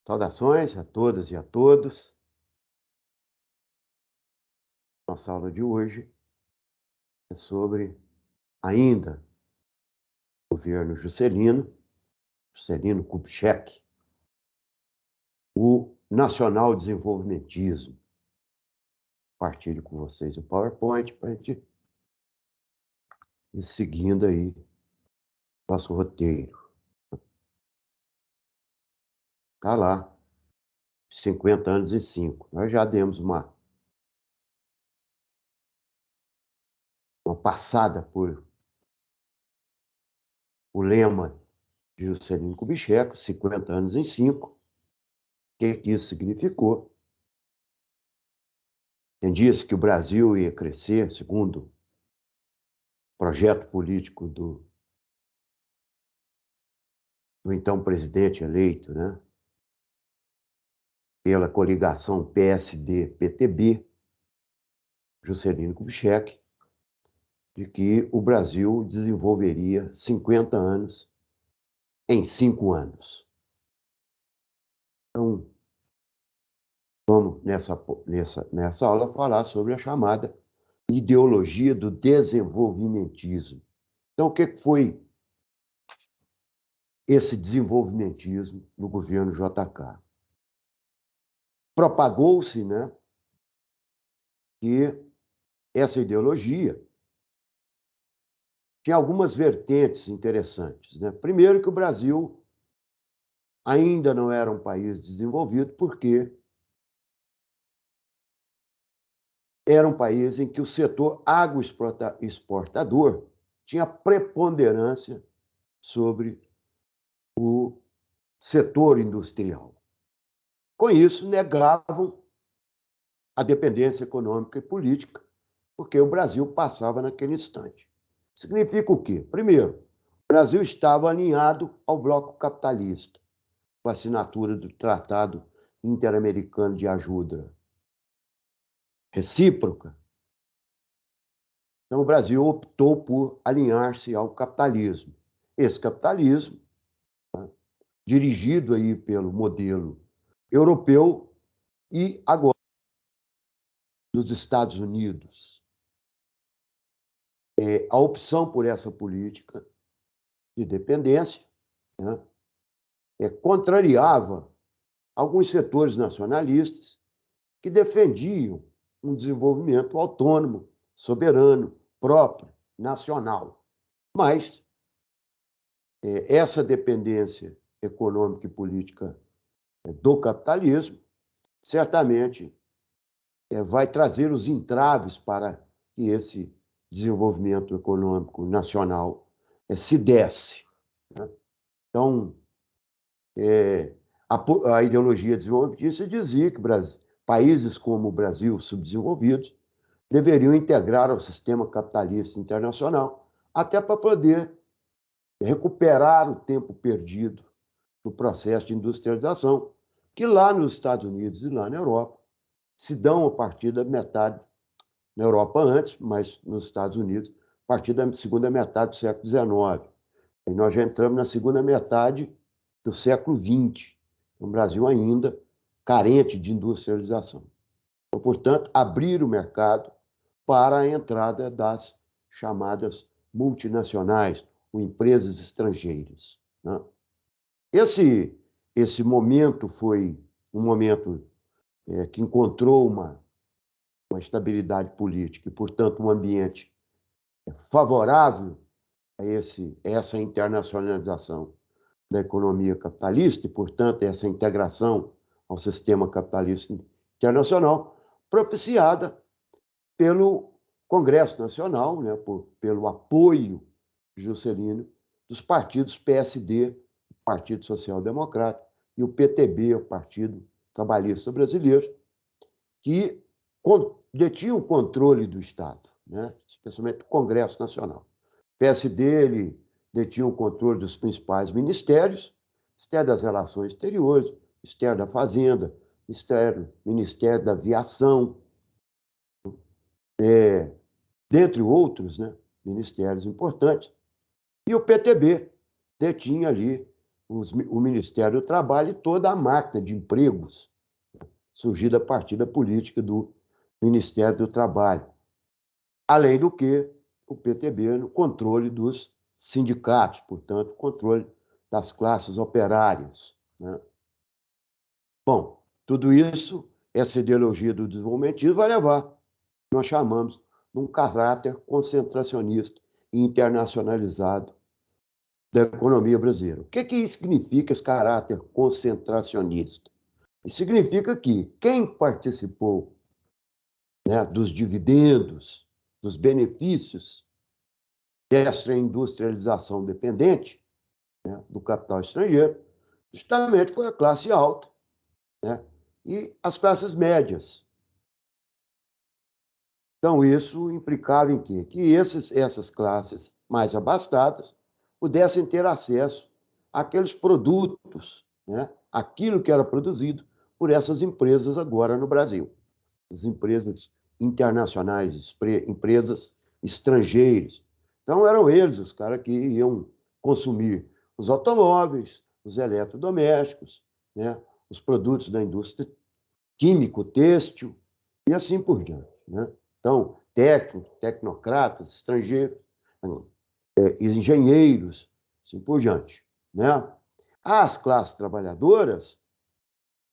Saudações a todas e a todos. Nossa aula de hoje é sobre ainda o governo Juscelino Kubitschek, o nacional-desenvolvimentismo. Partilho com vocês o PowerPoint para a gente ir seguindo aí nosso roteiro. Está lá, 50 anos e 5. Nós já demos uma passada por o lema de Juscelino Kubitschek, 50 anos em 5. O que isso significou? Quem disse que o Brasil ia crescer, segundo o projeto político do então presidente eleito, né, pela coligação PSD-PTB, Juscelino Kubitschek, de que o Brasil desenvolveria 50 anos em 5 anos. Então, vamos nessa aula falar sobre a chamada ideologia do desenvolvimentismo. Então, o que foi esse desenvolvimentismo no governo JK? Propagou-se, né, que essa ideologia tinha algumas vertentes interessantes, né? Primeiro, que o Brasil ainda não era um país desenvolvido, porque era um país em que o setor agroexportador tinha preponderância sobre o setor industrial. Com isso, negavam a dependência econômica e política, porque o Brasil passava naquele instante. Significa o quê? Primeiro, o Brasil estava alinhado ao bloco capitalista, com a assinatura do Tratado Interamericano de Ajuda Recíproca. Então, o Brasil optou por alinhar-se ao capitalismo. Esse capitalismo, né, dirigido aí pelo modelo europeu e agora dos Estados Unidos. A opção por essa política de dependência, né, contrariava alguns setores nacionalistas que defendiam um desenvolvimento autônomo, soberano, próprio, nacional. Mas essa dependência econômica e política do capitalismo certamente vai trazer os entraves para que esse desenvolvimento econômico nacional se desse, né? Então, a ideologia desenvolvimentista dizia que países como o Brasil, subdesenvolvidos, deveriam integrar ao sistema capitalista internacional, até para poder recuperar o tempo perdido no processo de industrialização, que lá nos Estados Unidos e lá na Europa se dão a partir da metade, na Europa antes, mas nos Estados Unidos, a partir da segunda metade do século XIX. E nós já entramos na segunda metade do século XX, no Brasil ainda carente de industrialização. Então, portanto, abrir o mercado para a entrada das chamadas multinacionais, ou empresas estrangeiras, né? Esse momento foi um momento que encontrou uma estabilidade política e, portanto, um ambiente favorável a essa internacionalização da economia capitalista e, portanto, essa integração ao sistema capitalista internacional, propiciada pelo Congresso Nacional, né, pelo apoio de Juscelino dos partidos PSD, o Partido Social Democrata, e o PTB, o Partido Trabalhista Brasileiro, que detinha o controle do Estado, né, especialmente do Congresso Nacional. O PSD ele detinha o controle dos principais ministérios, Ministério das Relações Exteriores, Ministério da Fazenda, Ministério da Aviação, dentre outros, né, ministérios importantes. E o PTB detinha ali o Ministério do Trabalho e toda a máquina de empregos surgida a partir da política do Ministério do Trabalho. Além do que, o PTB no controle dos sindicatos, portanto, controle das classes operárias, né? Bom, tudo isso, essa ideologia do desenvolvimentismo vai levar, nós chamamos, de um caráter concentracionista e internacionalizado da economia brasileira. O que significa esse caráter concentracionista? Significa que quem participou, né, dos dividendos, dos benefícios dessa industrialização dependente, né, do capital estrangeiro, justamente foi a classe alta, né, e as classes médias. Então, isso implicava em quê? Que essas classes mais abastadas pudessem ter acesso àqueles produtos, né, aquilo que era produzido por essas empresas agora no Brasil. As empresas internacionais, empresas estrangeiras. Então, eram eles os caras que iam consumir os automóveis, os eletrodomésticos, né, os produtos da indústria químico, têxtil e assim por diante, né? Então, técnicos, tecnocratas, estrangeiros, engenheiros, assim por diante, né? As classes trabalhadoras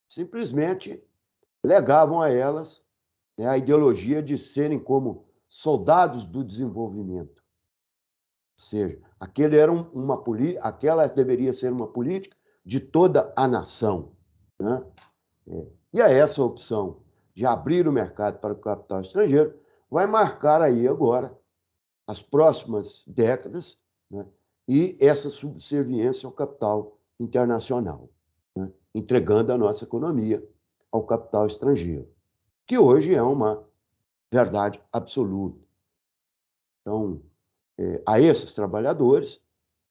simplesmente legavam a elas, né, a ideologia de serem como soldados do desenvolvimento. Ou seja, aquela deveria ser uma política de toda a nação, né? E a essa opção de abrir o mercado para o capital estrangeiro vai marcar aí agora as próximas décadas, né, e essa subserviência ao capital internacional, né, entregando a nossa economia ao capital estrangeiro, que hoje é uma verdade absoluta. Então, a esses trabalhadores,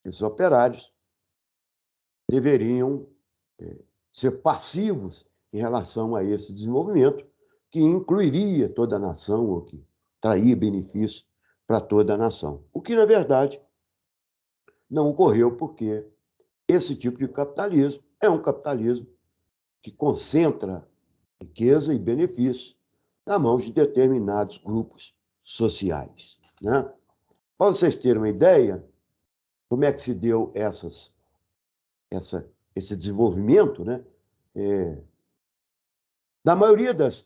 esses operários, deveriam ser passivos em relação a esse desenvolvimento, que incluiria toda a nação, ou que traria benefício para toda a nação. O que, na verdade, não ocorreu, porque esse tipo de capitalismo é um capitalismo que concentra riqueza e benefício na mão de determinados grupos sociais, né? Para vocês terem uma ideia, como é que se deu esse desenvolvimento, né? Da maioria das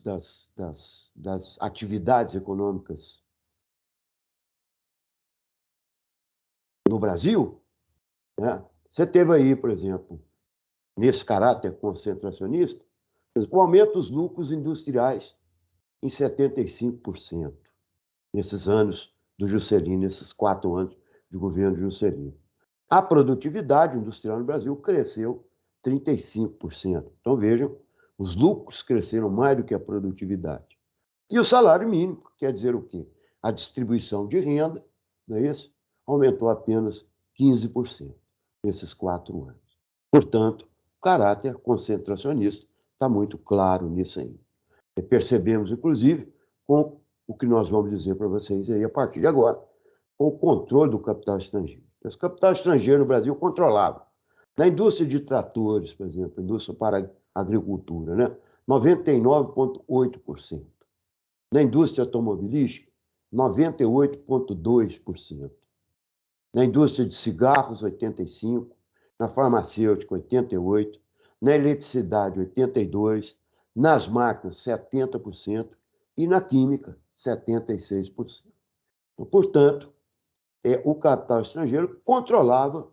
atividades econômicas no Brasil, né? Você teve aí, por exemplo, nesse caráter concentracionista, o aumento dos lucros industriais em 75%, nesses anos do Juscelino, nesses 4 anos de governo de Juscelino. A produtividade industrial no Brasil cresceu 35%. Então, vejam, os lucros cresceram mais do que a produtividade. E o salário mínimo, quer dizer o quê? A distribuição de renda, não é isso? Aumentou apenas 15% nesses 4 anos. Portanto, o caráter concentracionista está muito claro nisso aí. E percebemos, inclusive, com o que nós vamos dizer para vocês aí a partir de agora, com o controle do capital estrangeiro. Esse capital estrangeiro no Brasil controlava. Na indústria de tratores, por exemplo, indústria para a agricultura, né? 99,8%. Na indústria automobilística, 98,2%. Na indústria de cigarros, 85%. Na farmacêutica, 88%. Na eletricidade, 82%. Nas máquinas, 70%. E na química, 76%. Então, portanto, o capital estrangeiro controlava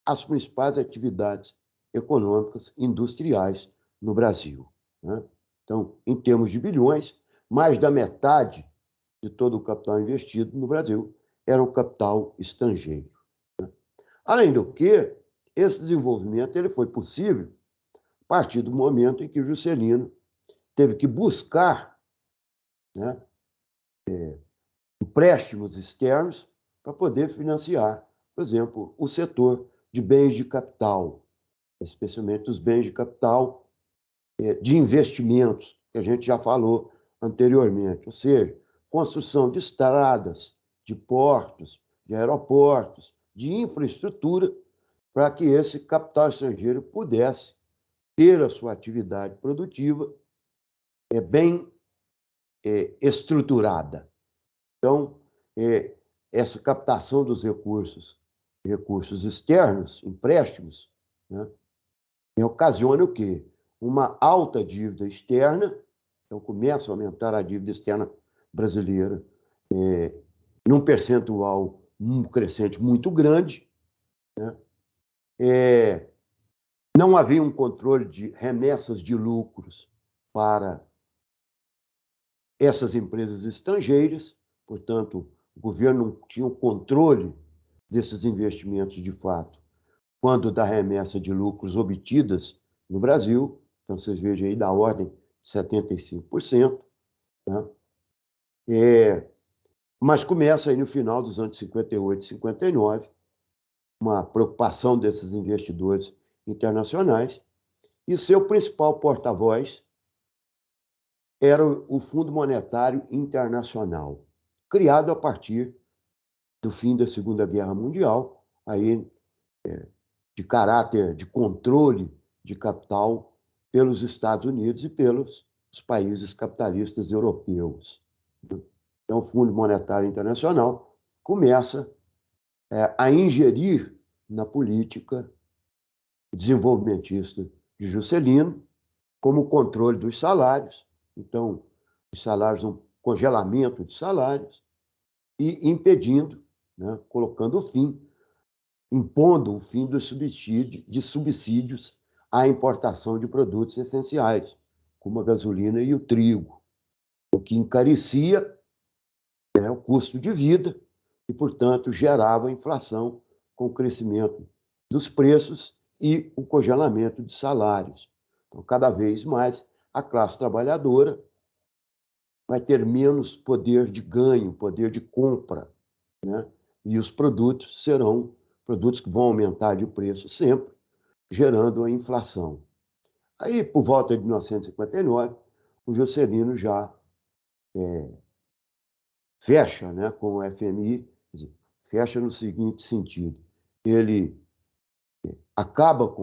as principais atividades econômicas industriais no Brasil, né? Então, em termos de bilhões, mais da metade de todo o capital investido no Brasil era um capital estrangeiro, né? Além do que, esse desenvolvimento ele foi possível a partir do momento em que o Juscelino teve que buscar, né, empréstimos externos para poder financiar, por exemplo, o setor de bens de capital, especialmente os bens de capital de investimentos, que a gente já falou anteriormente, ou seja, construção de estradas, de portos, de aeroportos, de infraestrutura, para que esse capital estrangeiro pudesse ter a sua atividade produtiva bem estruturada. Então, essa captação dos recursos externos, empréstimos, né, ocasiona o quê? Uma alta dívida externa, então começa a aumentar a dívida externa brasileira num percentual crescente muito grande, né? Não havia um controle de remessas de lucros para essas empresas estrangeiras, portanto, o governo não tinha o controle desses investimentos de fato, quando da remessa de lucros obtidas no Brasil, então vocês vejam aí da ordem de 75%, né? Mas começa aí no final dos anos 58 e 59, uma preocupação desses investidores internacionais, e seu principal porta-voz era o Fundo Monetário Internacional, criado a partir do fim da Segunda Guerra Mundial, aí de caráter de controle de capital pelos Estados Unidos e pelos países capitalistas europeus. Então, o Fundo Monetário Internacional começa a ingerir na política desenvolvimentista de Juscelino, como o controle dos salários, então, os salários, um congelamento de salários, e impedindo, né, colocando o fim, impondo o fim dos subsídios à importação de produtos essenciais, como a gasolina e o trigo, o que encarecia o custo de vida e, portanto, gerava inflação com o crescimento dos preços e o congelamento de salários. Então, cada vez mais, a classe trabalhadora vai ter menos poder de ganho, poder de compra, né? E os produtos serão produtos que vão aumentar de preço sempre, gerando a inflação. Aí, por volta de 1959, o Juscelino já fecha, né, com o FMI, quer dizer, fecha no seguinte sentido: ele acaba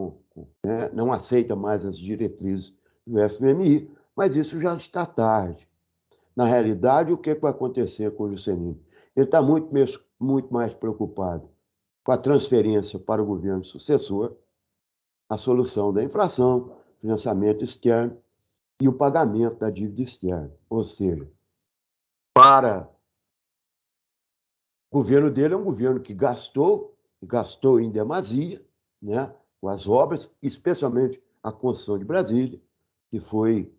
né, não aceita mais as diretrizes do FMI, mas isso já está tarde. Na realidade, o que vai acontecer com o Juscelino? Ele está muito mais preocupado com a transferência para o governo sucessor, a solução da inflação, financiamento externo e o pagamento da dívida externa. Ou seja, para o governo dele é um governo que gastou em demasia, né, com as obras, especialmente a construção de Brasília, que foi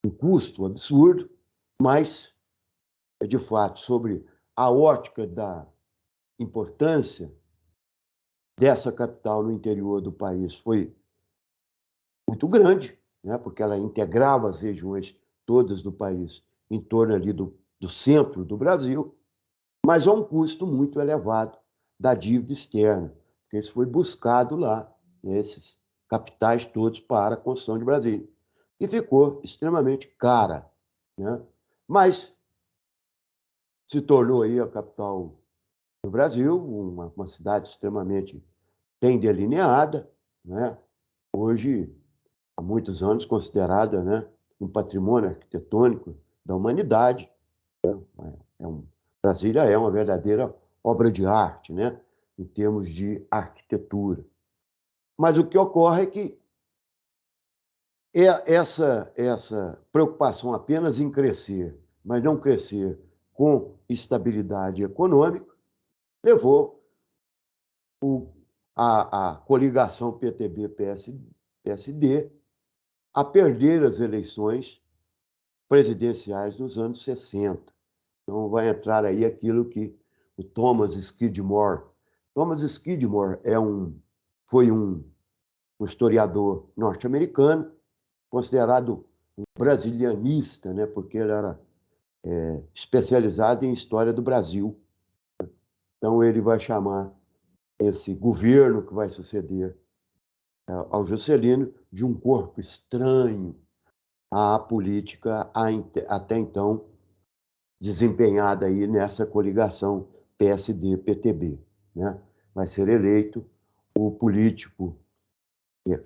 um custo absurdo, mas, de fato, sobre a ótica da importância dessa capital no interior do país foi muito grande, né, porque ela integrava as regiões todas do país em torno ali do centro do Brasil, mas a um custo muito elevado da dívida externa, porque isso foi buscado lá, né, esses capitais todos para a construção de Brasília, e ficou extremamente cara, né? Mas se tornou aí a capital do Brasil, uma cidade extremamente bem delineada, né? Hoje, há muitos anos, considerada, né, um patrimônio arquitetônico da humanidade. Brasília é uma verdadeira obra de arte, né, em termos de arquitetura. Mas o que ocorre é que essa preocupação apenas em crescer, mas não crescer com estabilidade econômica, levou a coligação PTB-PSD a perder as eleições presidenciais nos anos 60. Então vai entrar aí aquilo que o Thomas Skidmore foi um historiador norte-americano, considerado um brasilianista, né, porque ele era especializado em história do Brasil. Então ele vai chamar esse governo que vai suceder ao Juscelino de um corpo estranho à política até então desempenhada aí nessa coligação PSD-PTB, né? Vai ser eleito o político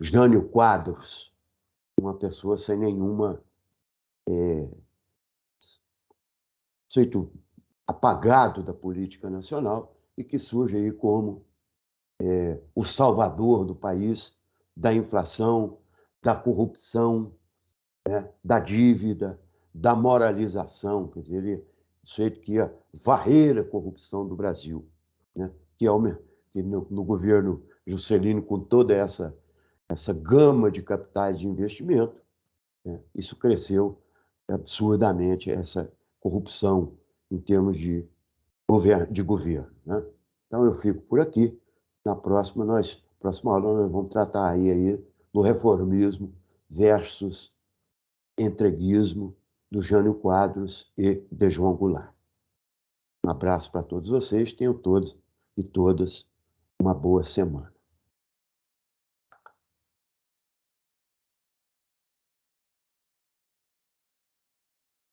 Jânio Quadros, uma pessoa sem nenhuma conceito apagado da política nacional e que surge aí como o salvador do país, da inflação, da corrupção, né, da dívida, da moralização, quer dizer, ele sujeito que ia varrer a corrupção do Brasil, né, que, é o, que no governo Juscelino, com toda essa gama de capitais de investimento, né, isso cresceu absurdamente, essa corrupção em termos de governo. Né? Então, eu fico por aqui. Na próxima aula, nós vamos tratar aí do reformismo versus entreguismo do Jânio Quadros e de João Goulart. Um abraço para todos vocês, tenham todos e todas uma boa semana.